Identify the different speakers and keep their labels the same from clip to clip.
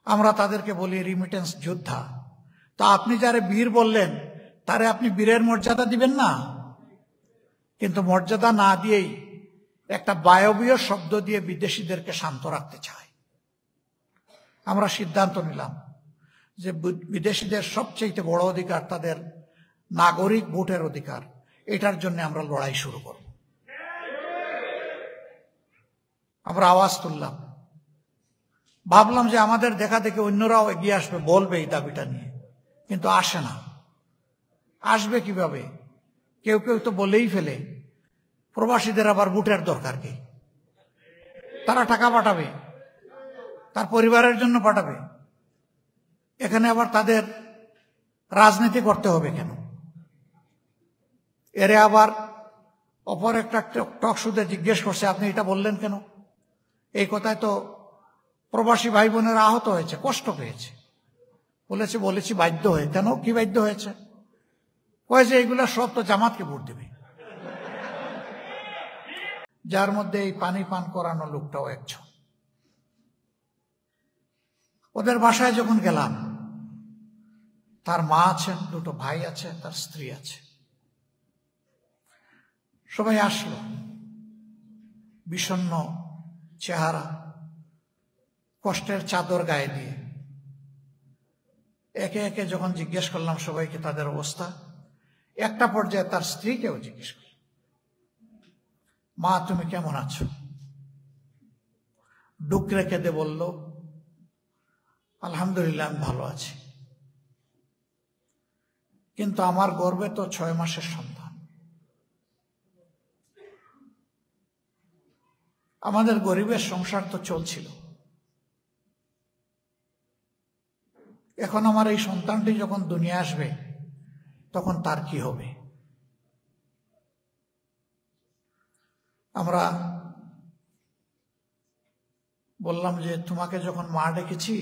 Speaker 1: আমরা তাদেরকে বলি রিমিটেন্স যোদ্ধা। তা আপনি যারে বীর বললেন তারে আপনি বীরের মর্যাদা দিবেন না? কিন্তু মর্যাদা না দিয়েই একটা বায়বীয় শব্দ দিয়ে বিদেশিদেরকে শান্ত রাখতে চায়। আমরা সিদ্ধান্ত নিলাম যে বিদেশিদের সবচেয়ে বড় অধিকার তাদের নাগরিক ভোটের অধিকার, এটার জন্য আমরা লড়াই শুরু করব। আমরা আওয়াজ তুললাম, ভাবলাম যে আমাদের দেখা দেখে অন্যরাও এগিয়ে আসবে, বলবে এই দাবিটা নিয়ে, কিন্তু আসে না। আসবে কিভাবে? কেউ কেউ তো বলেই ফেলে প্রবাসীদের আবার ভোটের দরকার কি, তারা টাকা পাঠাবে, তার পরিবারের জন্য পাঠাবে, এখানে আবার তাদের রাজনীতি করতে হবে কেন? এরে আবার অপর একটা টক শুতে জিজ্ঞেস করছে, আপনি এটা বললেন কেন? এই কথায় তো প্রবাসী ভাই বোনেরা আহত হয়েছে, কষ্ট পেয়েছে। বলেছি বাধ্য হয়ে। কেন, কি বাধ্য হয়েছে? কয়ে যে এইগুলা সব তো জামাতকে ভোট দেবে, যার মধ্যে এই পানি পান করানো লোকটাও একজন। ওদের বাসায় যখন গেলাম, তার মা আছেন, দুটো ভাই আছে, তার স্ত্রী আছে, সবাই আসলো, বিষণ্ণ চেহারা, কষ্টের চাদর গায়ে দিয়ে। একে একে যখন জিজ্ঞেস করলাম সবাইকে তাদের অবস্থা, একটা পর্যায়ে তার স্ত্রীকেও জিজ্ঞেস করলাম, মা তুমি কেমন আছো? ডুকরে কেঁদে বলল, আলহামদুলিল্লাহ আমি ভালো আছি, কিন্তু আমার গর্ভে তো 6 মাসের সন্তান। আমাদের গরিবের সংসার তো চলছিল, এখন আমার এই সন্তানটি যখন দুনিয়া আসবে তখন তার কি হবে? আমরা বললাম যে তোমাকে যখন মা ডেকেছি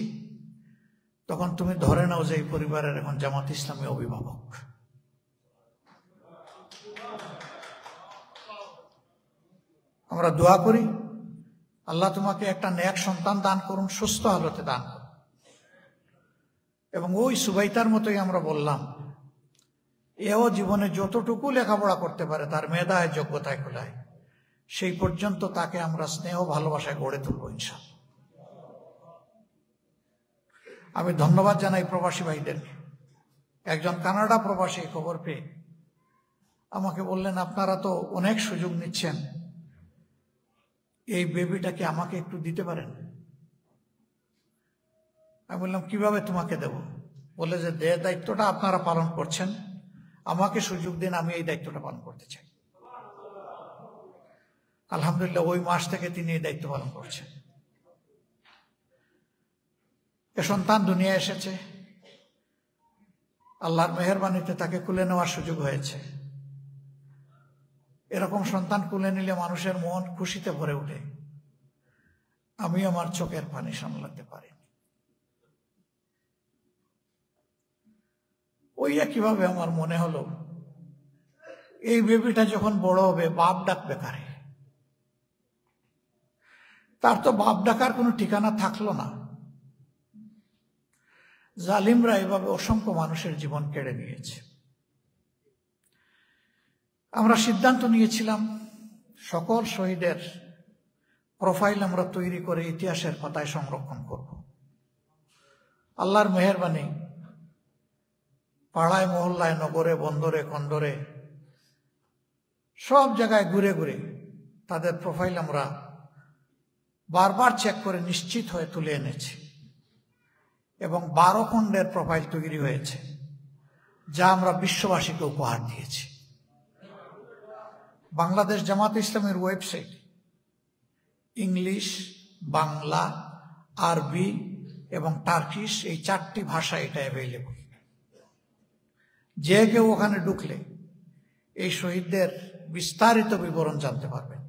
Speaker 1: তখন তুমি ধরে নাও যে এই পরিবারের এখন জামাত ইসলামী অভিভাবক। আমরা দোয়া করি আল্লাহ তোমাকে একটা নেক সন্তান দান করুন, সুস্থ হালতে দান করুন। এবং ওই সুবাইতার মতোই আমরা বললাম, এও জীবনে যতটুকু লেখাপড়া করতে পারে তার মেধায় যোগ্যতায় খোলায়, সেই পর্যন্ত তাকে আমরা স্নেহ ভালোবাসায় গড়ে তুলব ইনশাআল্লাহ। আমি ধন্যবাদ জানাই প্রবাসী ভাইদেরকে। একজন কানাডা প্রবাসী খবর পেয়ে আমাকে বললেন, আপনারা তো অনেক সুযোগ নিচ্ছেন, এই বেবিটাকে আমাকে একটু দিতে পারেন? আমি বললাম কিভাবে তোমাকে দেব? বলে যে দায়িত্বটা আপনারা পালন করছেন, আমাকে সুযোগ দিন, আমি এই দায়িত্বটা পালন করতে চাই। আলহামদুলিল্লাহ ওই মাস থেকে তিনি এই দায়িত্ব পালন করছেন। এ সন্তান দুনিয়া এসেছে, আল্লাহর মেহেরবানিতে তাকে কুলে নেওয়ার সুযোগ হয়েছে। এরকম সন্তান কুলে নিলে মানুষের মন খুশিতে ভরে ওঠে। আমি আমার চোখের পানি সামলাতে পারি। ওই একইভাবে আমার মনে হলো, এই বেবিটা যখন বড় হবে বাপ ডাকবে কারে? তার তো বাপ ডাকার কোনো ঠিকানা থাকলো না। জালিমরা এভাবে অসংখ্য মানুষের জীবন কেড়ে নিয়েছে। আমরা সিদ্ধান্ত নিয়েছিলাম সকল শহীদের প্রোফাইল আমরা তৈরি করে ইতিহাসের পাতায় সংরক্ষণ করব। আল্লাহর মেহেরবানি পাড়ায় মহল্লায় নগরে বন্দরে কন্দরে সব জায়গায় ঘুরে ঘুরে তাদের প্রোফাইল আমরা বারবার চেক করে নিশ্চিত হয়ে তুলে এনেছি এবং 12 খণ্ডের প্রোফাইল তৈরি হয়েছে, যা আমরা বিশ্ববাসীকে উপহার দিয়েছি। বাংলাদেশ জামাত ইসলামের ওয়েবসাইট ইংলিশ, বাংলা, আরবি এবং টার্কিশ এই 4টি ভাষায় এটা অ্যাভেলেবল। যে কেউ ওখানে ঢুকলে এই শহীদদের বিস্তারিত বিবরণ জানতে পারবেন।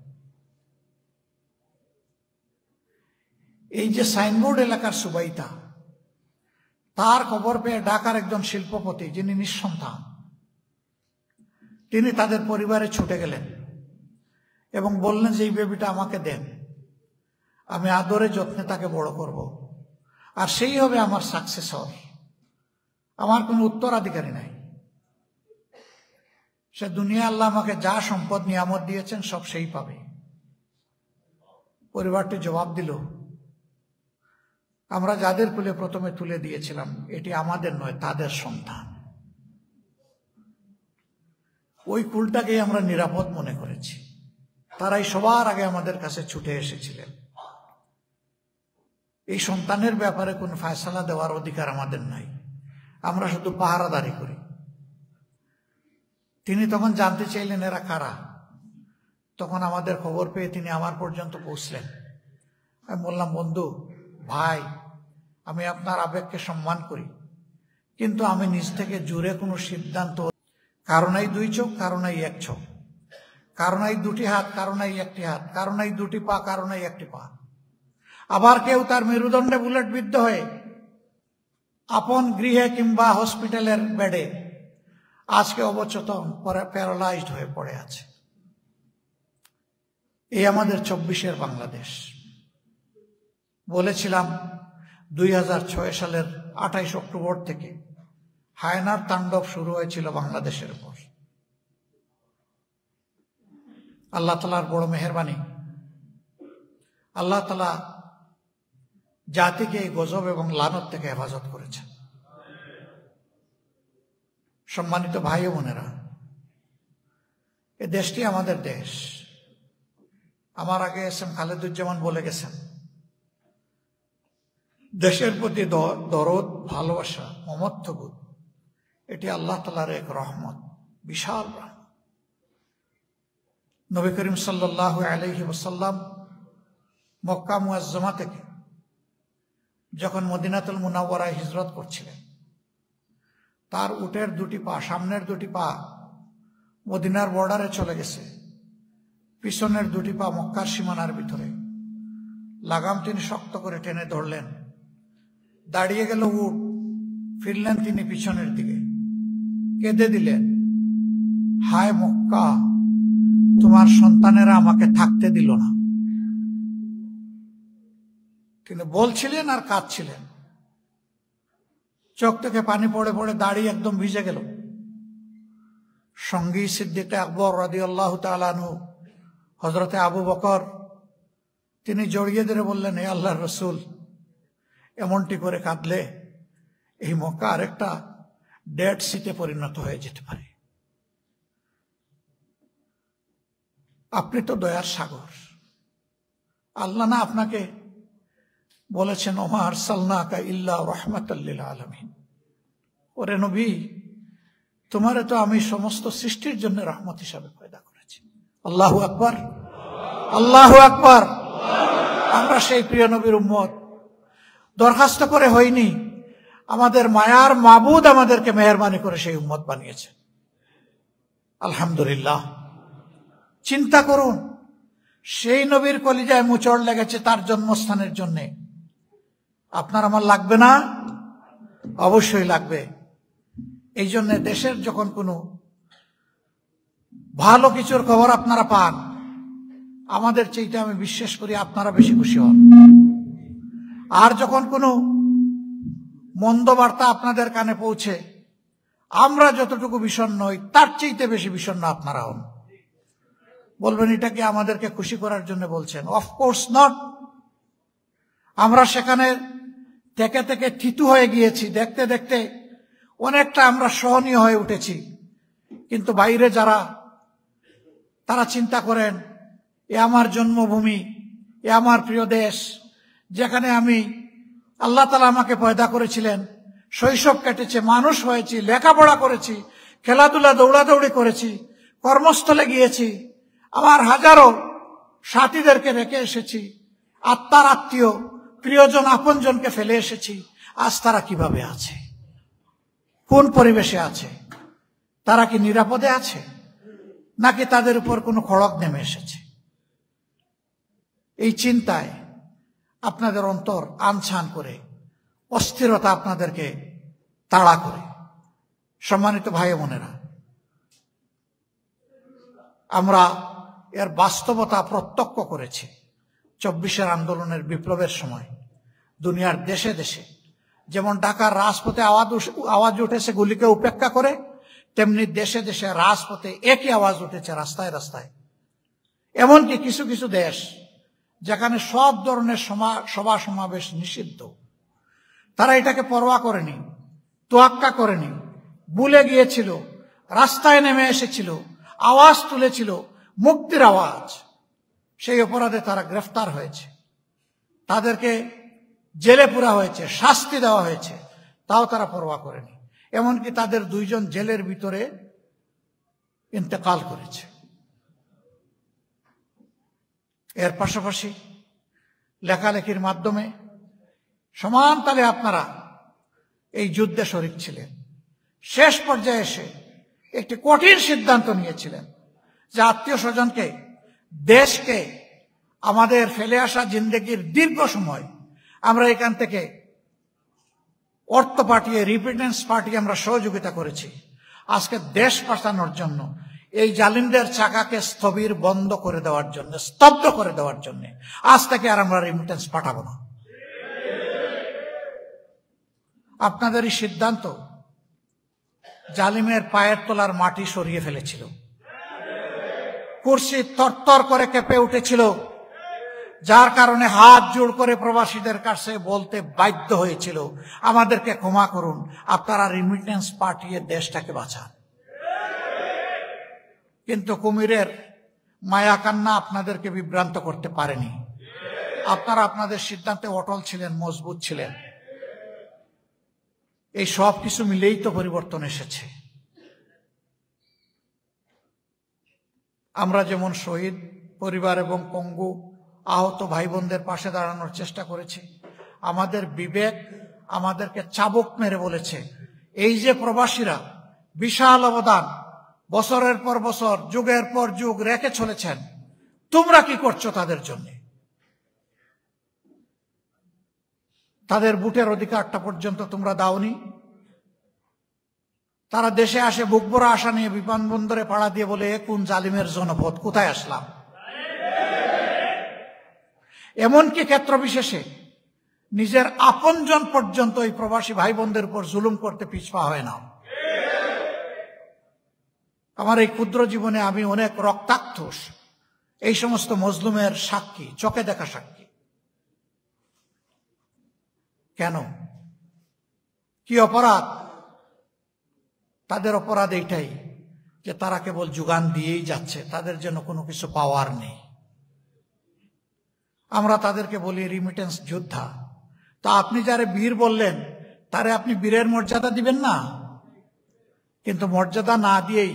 Speaker 1: এই যে সাইনবোর্ড এলাকার সুবাইতা, তার খবর পেয়ে ঢাকার একজন শিল্পপতি যিনি নিঃসন্তান, তিনি তাদের পরিবারে ছুটে গেলেন এবং বললেন যে এই বেবিটা আমাকে দেন, আমি আদরে যত্নে তাকে বড় করব, আর সেই হবে আমার সাকসেসর। আমার কোনো উত্তরাধিকারী নাই। সে দুনিয়া আল্লাহ আমাকে যা সম্পদ নিয়ামত দিয়েছেন সব সেই পাবে। পরিবারটি জবাব দিল, আমরা যাদের কোলে প্রথমে তুলে দিয়েছিলাম এটি আমাদের নয়, তাদের সন্তান। ওই কুলটাকেই আমরা নিরাপদ মনে করেছি। তারাই সবার আগে আমাদের কাছে ছুটে এসেছিলেন। এই সন্তানের ব্যাপারে কোন ফয়সালা দেওয়ার অধিকার আমাদের নাই, আমরা শুধু পাহারাদারি করি। তিনি তখন জানতে চাইলেন এরা কারা। তখন আমাদের খবর পেয়ে তিনি আমার পর্যন্ত পৌঁছলেন। আমি বললাম, বন্ধু, ভাই, আমি আপনার আবেগকে সম্মান করি, কিন্তু আমি নিজ থেকে জুড়ে কোনো সিদ্ধান্ত, কারো নাই দুই চোখ, কারো নাই এক চোখ, কারো নাই দুটি হাত, কারো নাই একটি হাত, কারো নাই দুটি পা, কারো নাই একটি পা। আবার কেউ তার মেরুদণ্ডে বুলেট বিদ্ধ হয়ে আপন গৃহে কিংবা হসপিটালের বেডে আজকে অবচেতন, প্যারালাইজড হয়ে পড়ে আছে। এই আমাদের 24-এর বাংলাদেশ। বলেছিলাম 2006 সালের 28 অক্টোবর থেকে হায়নার তাণ্ডব শুরু হয়েছিল বাংলাদেশের উপর। আল্লাহ তাআলার বড় মেহেরবানি, আল্লাহ তাআলা জাতিকে এই গজব এবং লানত থেকে হেফাজত করেছেন। সম্মানিত ভাই ও বোনেরা, এ দেশটি আমাদের দেশ। আমার আগে এস এম খালেদুজ্জামান বলে গেছেন, দেশের প্রতি দরদ, ভালোবাসা, মমত্ববোধ এটি আল্লাহ তাআলার এক রহমত, বিশাল রহমত। নবী করিম সাল্লাল্লাহু আলাইহি ওয়াসাল্লাম মক্কা মুআজ্জমা থেকে যখন মদিনাতুল মুনাওয়ারায় হিজরত করছিলেন, তার উটের দুটি পা, সামনের দুটি পা মদিনার বর্ডারে চলে গেছে, পিছনের দুটি পা মক্কার সীমানার ভিতরে। লাগাম তিনি শক্ত করে টেনে ধরলেন, দাঁড়িয়ে গেল উট, ফিরলেন তিনি পিছনের দিকে, কেঁদে দিলেন, হায় মক্কা, তোমার সন্তানেরা আমাকে থাকতে দিল না। তিনি বলছিলেন আর কাঁদছিলেন, চোখ থেকে পানি পড়ে পড়ে দাড়ি একদম ভিজে গেল। সঙ্গী সিদ্দিক আকবর রাদিয়াল্লাহু তাআলা আনহু, হযরতে আবু বকর, তিনি জড়িয়ে ধরে বললেন, হে আল্লাহর রাসূল, এমনটি করে কাঁদলে এই মক্কা আরেকটা ডেড সিতে পরিণত হয়ে যেতে পারে। আপনি তো দয়ার সাগর। আল্লাহ না আপনাকে বলেছেন, ওমা আরসালনাকা ইল্লা রাহমাতাল লিল আলামিন। ওরে নবী, তোমারে তো আমি সমস্ত সৃষ্টির জন্য রহমত হিসাবে পয়দা করেছি। আল্লাহু আকবার, আল্লাহু আকবার। আমরা সেই প্রিয় নবীর উম্মত, দরখাস্ত করে হয়নি, আমাদের মায়ার মাবুদ আমাদেরকে মেহেরবানি করে সেই উম্মত বানিয়েছে। আলহামদুলিল্লাহ। চিন্তা করুন, সেই নবীর কলিজায় মোচড় লেগেছে তার জন্মস্থানের জন্য। আপনার আমার লাগবে না? অবশ্যই লাগবে। এই জন্য দেশের যখন কোনো ভালো কিছুর খবর আপনারা পান, আমাদের চাইতে আমি বিশ্বাস করি আপনারা বেশি খুশি হন। আর যখন কোনো মন্দ বার্তা আপনাদের কানে পৌঁছে, আমরা যতটুকু বিষণ্ণ হই তার চাইতে বেশি বিষণ্ণ আপনারা হন। বলবেন, এটা কি আমাদেরকে খুশি করার জন্য বলছেন? Of course not. আমরা সেখানে থেকে থেকে থিতু হয়ে গিয়েছি, দেখতে দেখতে অনেকটা আমরা সহনীয় হয়ে উঠেছি। কিন্তু বাইরে যারা, তারা চিন্তা করেন, এ আমার জন্মভূমি, এ আমার প্রিয় দেশ, যেখানে আমি, আল্লাহ তাআলা আমাকে পয়দা করেছিলেন, শৈশব কেটেছে, মানুষ হয়েছি, লেখাপড়া করেছি, খেলাধুলা দৌড়াদৌড়ি করেছি, কর্মস্থলে গিয়েছি, আমার হাজারো সাথীদেরকে রেখে এসেছি, আত্মার আত্মীয় প্রিয়জন আপনজনকে ফেলে এসেছি। আজ তারা কিভাবে আছে, কোন পরিবেশে আছে? তারা কি নিরাপদে আছে, নাকি তাদের উপর কোনো খড়গ নেমে এসেছে? এই চিন্তায় আপনাদের অন্তর আনছান করে, অস্থিরতা আপনাদেরকে তাড়া করে। সম্মানিত ভাই বোনেরা, আমরা এর বাস্তবতা প্রত্যক্ষ করেছি 24-এর আন্দোলনের বিপ্লবের সময়। দুনিয়ার দেশে দেশে যেমন ঢাকার রাজপথে আওয়াজ উঠেছে গুলিকে উপেক্ষা করে, তেমনি দেশে দেশে রাজপথে একই আওয়াজ উঠেছে রাস্তায় রাস্তায়। এমনকি কিছু কিছু দেশ যেখানে সব ধরনের সভা সমাবেশ নিষিদ্ধ, তারা এটাকে পরোয়া করেনি, তোয়াক্কা করেনি, ভুলে গিয়েছিল, রাস্তায় নেমে এসেছিল, আওয়াজ তুলেছিল, মুক্তির আওয়াজ। সেই অপরাধে তারা গ্রেফতার হয়েছে, তাদেরকে জেলে পুরা হয়েছে, শাস্তি দেওয়া হয়েছে, তাও তারা পরোয়া করেনি। এমনকি তাদের 2 জন জেলের ভিতরে ইন্তেকাল করেছে। এর পাশাপাশি লেখালেখির মাধ্যমে সমান তালে আপনারা এই যুদ্ধে শরিক ছিলেন। শেষ পর্যায়ে এসে একটি কঠিন সিদ্ধান্ত নিয়েছিলেন যে আত্মীয় স্বজনকে, দেশকে, আমাদের ফেলে আসা জিন্দেগির দীর্ঘ সময় আমরা এখান থেকে অর্থ পাঠিয়ে, রিমিটেন্স পাঠিয়ে আমরা সহযোগিতা করেছি। আজকে দেশ বাঁচানোর জন্য, এই জালিমদের চাকাকে স্থবির বন্ধ করে দেওয়ার জন্য, স্তব্ধ করে দেওয়ার জন্য আজ থেকে আর আমরা রিমিটেন্স পাঠাবো না। আপনাদের এই সিদ্ধান্ত জালিমের পায়ের তলার মাটি সরিয়ে ফেলেছিল, কুরসি তরতর করে কেঁপে উঠেছিল, যার কারণে হাত জোড় করে প্রবাসীদের কাছে বলতে বাধ্য হয়েছিল, আমাদেরকে ক্ষমা করুন, আপনারা রিমিটেন্স পাঠিয়ে দেশটাকে বাঁচান। কিন্তু কুমিরের মায়া কান্না আপনাদেরকে বিভ্রান্ত করতে পারেনি। আপনারা আপনাদের সিদ্ধান্তে অটল ছিলেন, মজবুত ছিলেন। এই সব কিছু মিলেই তো পরিবর্তন এসেছে। আমরা যেমন শহীদ পরিবার এবং পঙ্গু আহত ভাই বোনদের পাশে দাঁড়ানোর চেষ্টা করেছি, আমাদের বিবেক আমাদেরকে চাবুক মেরে বলেছে, এই যে প্রবাসীরা বিশাল অবদান বছরের পর বছর, যুগের পর যুগ রেখে চলেছেন, তোমরা কি করছো তাদের জন্য? তাদের ভোটের অধিকারটা পর্যন্ত তোমরা দাওনি। তারা দেশে আসে বুক ভরা আশা নিয়ে, বিমানবন্দরে পাড়া দিয়ে বলে, কোন জালিমের জনপদ, কোথায় আসলাম। এমনকি ক্ষেত্র বিশেষে নিজের আপনজন পর্যন্ত এই প্রবাসী ভাই বোনদের উপর জুলুম করতে পিছপা হয় না। আমার এই ক্ষুদ্র জীবনে আমি অনেক রক্তাক্ত এই সমস্ত মজলুমের সাক্ষী, চোখে দেখা সাক্ষী। কেন? কি অপরাধ? তাদের অপরাধ এইটাই যে তারা কেবল যোগান দিয়েই যাচ্ছে, তাদের জন্য কোনো কিছু পাওয়ার নেই। আমরা তাদেরকে বলি রিমিটেন্স যোদ্ধা। তা আপনি যারে বীর বললেন, তারে আপনি বীরের মর্যাদা দিবেন না? কিন্তু মর্যাদা না দিয়েই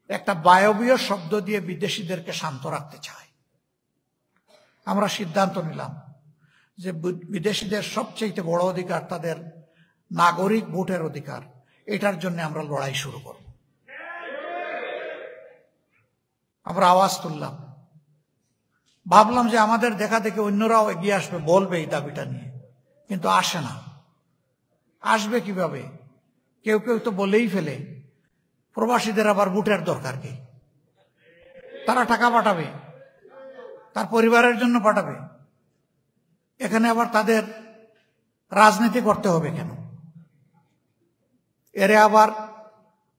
Speaker 1: একটা বায়বীয় শব্দ দিয়ে বিদেশিদেরকে শান্ত রাখতে চায়। আমরা সিদ্ধান্ত নিলাম যে বিদেশিদের সবচেয়ে বড় অধিকার তাদের নাগরিক ভোটের অধিকার, এটার জন্য আমরা লড়াই শুরু করব। আমরা আওয়াজ তুললাম, ভাবলাম যে আমাদের দেখা দেখে অন্যরাও এগিয়ে আসবে, বলবে এই দাবিটা নিয়ে, কিন্তু আসে না। আসবে কিভাবে? কেউ কেউ তো বলেই ফেলে, প্রবাসীদের আবার ভোটের দরকার কি? তারা টাকা পাঠাবে, তার পরিবারের জন্য পাঠাবে, এখানে আবার তাদের রাজনীতি করতে হবে কেন? এরে আবার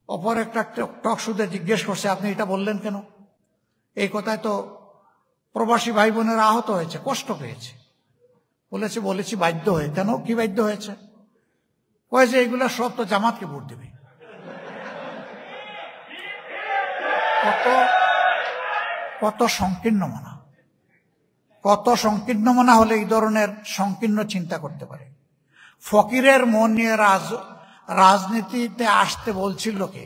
Speaker 1: অপর একটা টক শুতে জিজ্ঞেস করছে, আপনি এটা বললেন কেন? এই কথায় তো প্রবাসী ভাই বোনেরা আহত হয়েছে, কষ্ট পেয়েছে। বলেছি বাধ্য হয়ে। কেন? কি বাধ্য হয়েছে? কয়ে যে এইগুলা সব তো জামাতকে ভোট দেবে। কত সংকীর্ণ মনা, কত সংকীর্ণ মনা হলে এই ধরনের সংকীর্ণ চিন্তা করতে পারে। ফকিরের মন নিয়ে রাজনীতিতে আসতে বলছিল কে?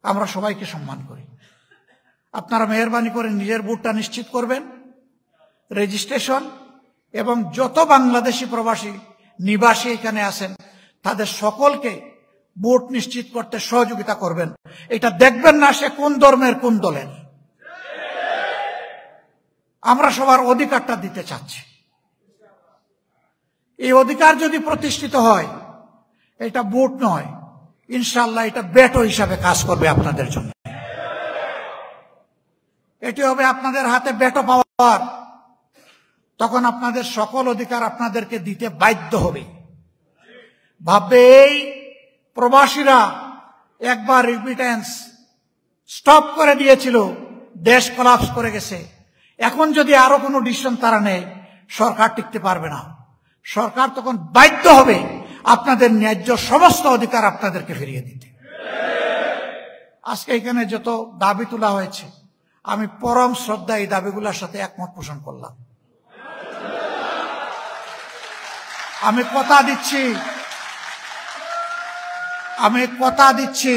Speaker 1: আমরা সবাইকে সম্মান করি। আপনারা মেহরবানি করে নিজের ভোটটা নিশ্চিত করবেন, রেজিস্ট্রেশন, এবং যত বাংলাদেশি প্রবাসী নিবাসী এখানে আছেন তাদের সকলকে ভোট নিশ্চিত করতে সহযোগিতা করবেন। এটা দেখবেন না সে কোন ধর্মের কোন দলের। আমরা সবার অধিকারটা দিতে চাচ্ছি। এই অধিকার যদি প্রতিষ্ঠিত হয়, এটা ভোট নয়, ইনশাআল্লাহ এটা বেটো হিসাবে কাজ করবে আপনাদের জন্য। এটি হবে আপনাদের হাতে বেটো পাওয়ার। তখন আপনাদের সকল অধিকার আপনাদেরকে দিতে বাধ্য হবে। ভাববে এই প্রবাসীরা একবার রিমিটেন্স স্টপ করে দিয়েছিল, দেশ কোলাপস করে গেছে, এখন যদি আরো কোনো ডিসিশন তারা নেয় সরকার টিকতে পারবে না। সরকার তখন বাধ্য হবে আপনাদের ন্যায্য সমস্ত অধিকার আপনাদেরকে ফিরিয়ে দিতে। আজকে এখানে যত দাবি তোলা হয়েছে, আমি পরম শ্রদ্ধা এই দাবিগুলোর সাথে একমত পোষণ করলাম। আমি কথা দিচ্ছি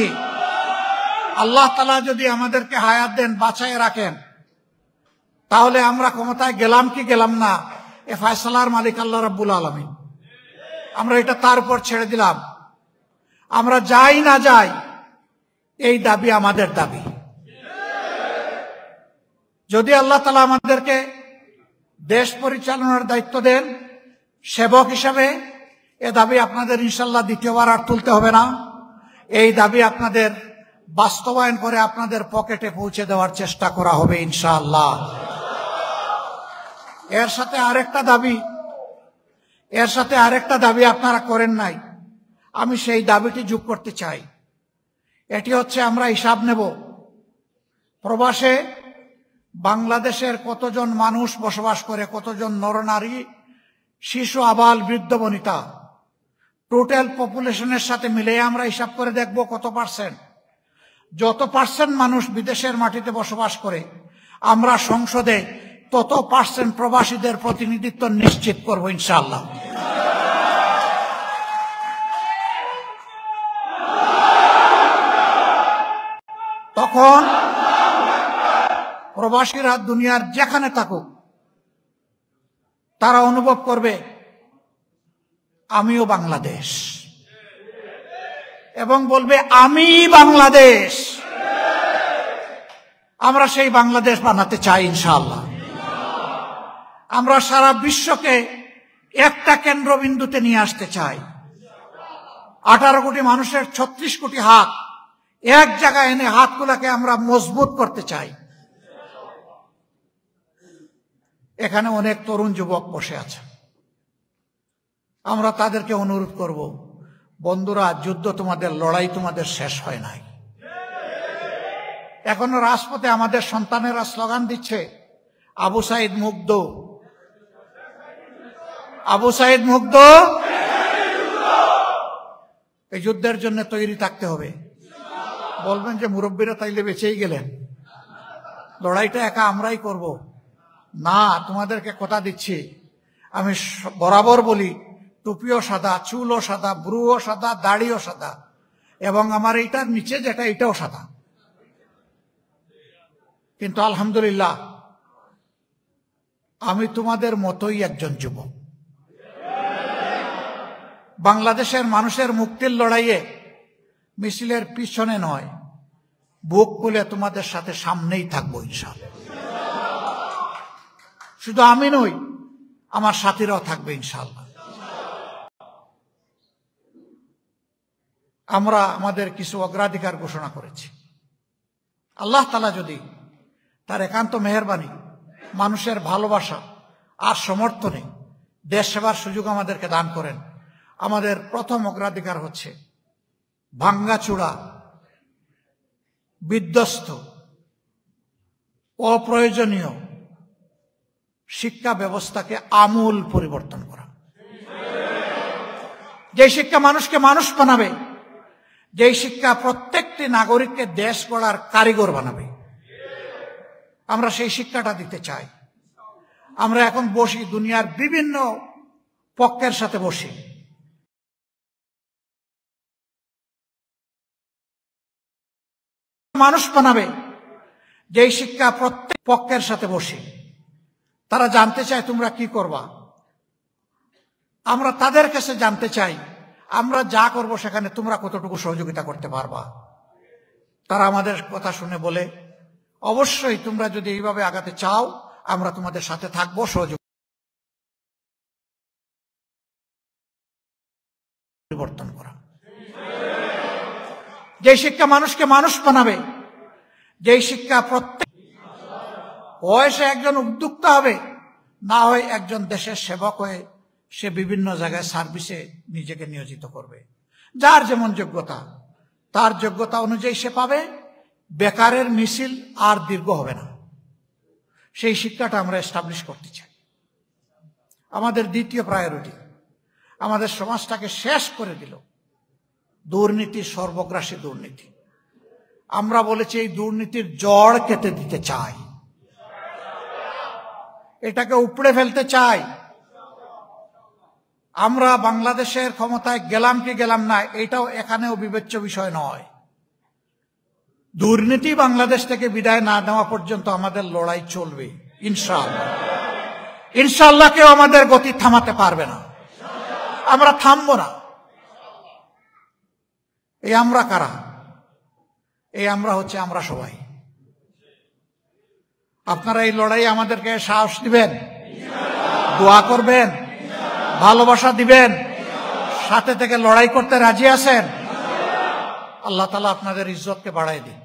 Speaker 1: আল্লাহ তাআলা যদি আমাদেরকে হায়াত দেন, বাঁচায় রাখেন, তাহলে আমরা ক্ষমতায় গেলাম কি গেলাম না, এ ফয়সালার মালিক আল্লাহ রাব্বুল আলামিন। আমরা এটা তার উপর ছেড়ে দিলাম। আমরা যাই না যাই, এই দাবি আমাদের দাবি। যদি আল্লাহ তাআলা আমাদেরকে দেশ পরিচালনার দায়িত্ব দেন সেবক হিসাবে, এ দাবি আপনাদের ইনশাল্লাহ দ্বিতীয়বার আর তুলতে হবে না। এই দাবি আপনাদের বাস্তবায়ন করে আপনাদের পকেটে পৌঁছে দেওয়ার চেষ্টা করা হবে ইনশাআল্লাহ। এর সাথে আরেকটা দাবি আপনারা করেন নাই, আমি সেই দাবিটি যোগ করতে চাই। এটি হচ্ছে, আমরা হিসাব নেব প্রবাসে বাংলাদেশের কতজন মানুষ বসবাস করে, কতজন নরনারী, শিশু, আবাল, বৃদ্ধ বনিতা, টোটাল পপুলেশনের সাথে মিলে আমরা হিসাব করে দেখব কত পার্সেন্ট। যত পার্সেন্ট মানুষ বিদেশের মাটিতে বসবাস করে, আমরা সংসদে তত পার্সেন্ট প্রবাসীদের প্রতিনিধিত্ব নিশ্চিত করব ইনশাআল্লাহ। তখন প্রবাসীরা দুনিয়ার যেখানে থাকুক তারা অনুভব করবে আমিও বাংলাদেশ, এবং বলবে আমি বাংলাদেশ। আমরা সেই বাংলাদেশ বানাতে চাই ইনশাআল্লাহ। আমরা সারা বিশ্বকে একটা কেন্দ্রবিন্দুতে নিয়ে আসতে চাই। 18 কোটি মানুষের 36 কোটি হাত এক জায়গায় এনে হাতগুলোকে আমরা মজবুত করতে চাই। এখানে অনেক তরুণ যুবক বসে আছে, আমরা তাদেরকে অনুরোধ করব, বন্ধুরা, যুদ্ধ তোমাদের, লড়াই তোমাদের শেষ হয় নাই। এখনো রাজপথে আমাদের সন্তানেরা স্লোগান দিচ্ছে, আবু সাইদ মুগ্ধ, আবু সাইদ মুগ্ধ। এই যুদ্ধের জন্য তৈরি থাকতে হবে। বলবেন যে মুরব্বীরা তাইলে বেঁচেই গেলেন, লড়াইটা একা আমরাই করব না। তোমাদেরকে কথা দিচ্ছি, আমি বরাবর বলি, টুপিও সাদা, চুলও সাদা, ব্রুও সাদা, দাড়িও সাদা, এবং আমার এইটার নিচে যেটা এটাও সাদা। কিন্তু আলহামদুলিল্লাহ আমি তোমাদের মতোই একজন যুবক। বাংলাদেশের মানুষের মুক্তির লড়াইয়ে মিছিলের পিছনে নয়, বুক খুলে তোমাদের সাথে সামনেই থাকবো ইনশাআল্লাহ। শুধু আমি নই, আমার সাথীরাও থাকবে ইনশাআল্লাহ। আমরা আমাদের কিছু অগ্রাধিকার ঘোষণা করেছি। আল্লাহ তাআলা যদি তার একান্ত মেহেরবানি, মানুষের ভালোবাসা আর সমর্থনে দেশ সেবার সুযোগ আমাদেরকে দান করেন, আমাদের প্রথম অগ্রাধিকার হচ্ছে ভাঙ্গাচুরা, বিধ্বস্ত, অপ্রয়োজনীয় শিক্ষা ব্যবস্থাকে আমূল পরিবর্তন করা। যে শিক্ষা মানুষকে মানুষ বানাবে, যেই শিক্ষা প্রত্যেকটি নাগরিককে দেশ গড়ার কারিগর বানাবে, আমরা সেই শিক্ষাটা দিতে চাই। আমরা এখন বসি, দুনিয়ার বিভিন্ন পক্ষের সাথে বসি, মানুষ বানাবে, যেই শিক্ষা প্রত্যেক পক্ষের সাথে বসি, তারা জানতে চায় তোমরা কি করবা। আমরা তাদের কাছে জানতে চাই আমরা যা করব সেখানে তোমরা কতটুকু সহযোগিতা করতে পারবা। তারা আমাদের কথা শুনে বলে, অবশ্যই তোমরা যদি এইভাবে আগাতে চাও আমরা তোমাদের সাথে থাকবো, সহযোগিতা পরিবর্তন করা। যে শিক্ষা মানুষকে মানুষ বানাবে, যেই শিক্ষা প্রত্যেক বয়সে একজন উদ্যোক্তা হবে, না হয় একজন দেশের সেবক হয়ে সে বিভিন্ন জায়গায় সার্ভিসে নিজেকে নিয়োজিত করবে। যার যেমন যোগ্যতা, তার যোগ্যতা অনুযায়ী সে পাবে। বেকারের মিছিল আর দীর্ঘ হবে না, সেই শিক্ষাটা আমরা এস্টাবলিশ করতে চাই। আমাদের দ্বিতীয় প্রায়োরিটি, আমাদের সমাজটাকে শেষ করে দিল দুর্নীতি, সর্বগ্রাসী দুর্নীতি। আমরা বলেছি এই দুর্নীতির জড় কেটে দিতে চাই, এটাকে উপড়ে ফেলতে চাই। আমরা বাংলাদেশের ক্ষমতায় গেলাম কি গেলাম না, এটাও এখানেও বিবেচ্য বিষয় নয়। দুর্নীতি বাংলাদেশ থেকে বিদায় না দেওয়া পর্যন্ত আমাদের লড়াই চলবে ইনশাআল্লাহ। ইনশাআল্লাহ কেউ আমাদের গতি থামাতে পারবে না, আমরা থামবো না। এই আমরা কারা? এই আমরা হচ্ছে আমরা সবাই। আপনারা এই লড়াই আমাদেরকে সাহস দিবেন, দোয়া করবেন, ভালোবাসা দিবেন, সাথে থেকে লড়াই করতে রাজি আছেন? আল্লাহ তাআলা আপনাদের ইজ্জতকে বাড়ায় দিন।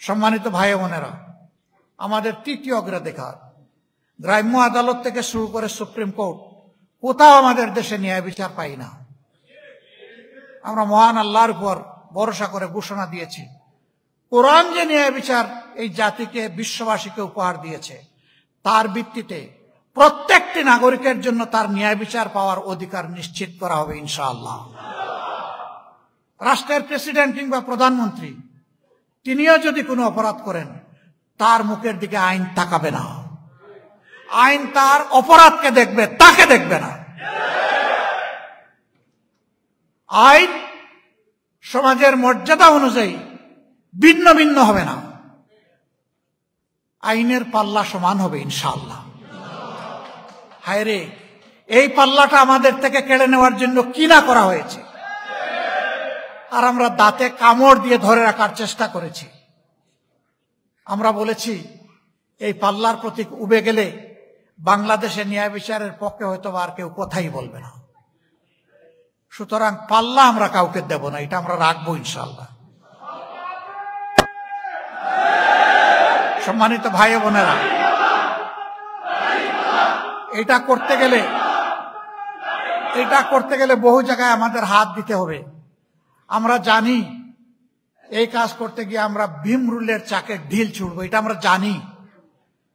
Speaker 1: সম্মানিত ভাই বোনেরা, আমাদের তৃতীয় অগ্রাধিকার, গ্রাম্য আদালত থেকে শুরু করে সুপ্রিম কোর্ট, কোথাও আমাদের দেশে ন্যায় বিচার পাই না। আমরা মহান আল্লাহর উপর ভরসা করে ঘোষণা দিয়েছি, কোরআন যে ন্যায় বিচার এই জাতিকে, বিশ্ববাসীকে উপহার দিয়েছে, তার ভিত্তিতে প্রত্যেকটি নাগরিকের জন্য তার ন্যায় বিচার পাওয়ার অধিকার নিশ্চিত করা হবে ইনশাআল্লাহ। রাষ্ট্রের প্রেসিডেন্ট কিংবা প্রধানমন্ত্রী তিনিও যদি কোনো অপরাধ করেন, তার মুখের দিকে আইন তাকাবে না, আইন তার অপরাধকে দেখবে, তাকে দেখবে না। আইন সমাজের মর্যাদা অনুযায়ী ভিন্ন ভিন্ন হবে না, আইনের পাল্লা সমান হবে ইনশাআল্লাহ। হায় রে, এই পাল্লাটা আমাদের থেকে কেড়ে নেওয়ার জন্য কি না করা হয়েছে, আর আমরা দাঁতে কামড় দিয়ে ধরে রাখার চেষ্টা করেছি। আমরা বলেছি এই পাল্লার প্রতীক উবে গেলে বাংলাদেশে ন্যায় বিচারের পক্ষে হয়তো আর কেউ কথাই বলবে না। সুতরাং পাল্লা আমরা কাউকে দেব না, এটা আমরা রাখবো ইনশাআল্লাহ। সম্মানিত ভাই বোনেরা, এটা করতে গেলে বহু জায়গায় আমাদের হাত দিতে হবে। আমরা জানি এই কাজ করতে গিয়ে আমরা ভীম রুলের চাকে ঢিল ছুড়বো, এটা আমরা জানি,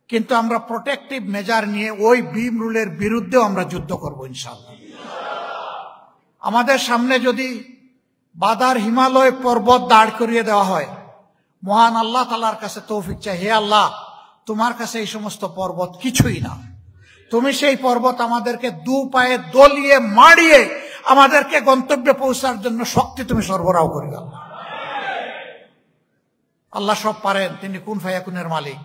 Speaker 1: কিন্তু আমরা প্রোটেক্টিভ মেজার নিয়ে ওই ভীম রুলের বিরুদ্ধেও আমরা যুদ্ধ করবো ইনশাআল্লাহ। আমাদের সামনে যদি বাদার হিমালয় পর্বত দাঁড় করিয়ে দেওয়া হয়, মহান আল্লাহ তাআলার কাছে তৌফিক চাই, হে আল্লাহ, তোমার কাছে এই সমস্ত পর্বত কিছুই না, তুমি সেই পর্বত আমাদেরকে দু পায়ে দলিয়ে মাড়িয়ে আমাদেরকে গন্তব্যে পৌঁছার জন্য শক্তি তুমি সরবরাহ করে দাও। আল্লাহ সব পারেন, তিনি কুন ফায়াকুনের মালিক।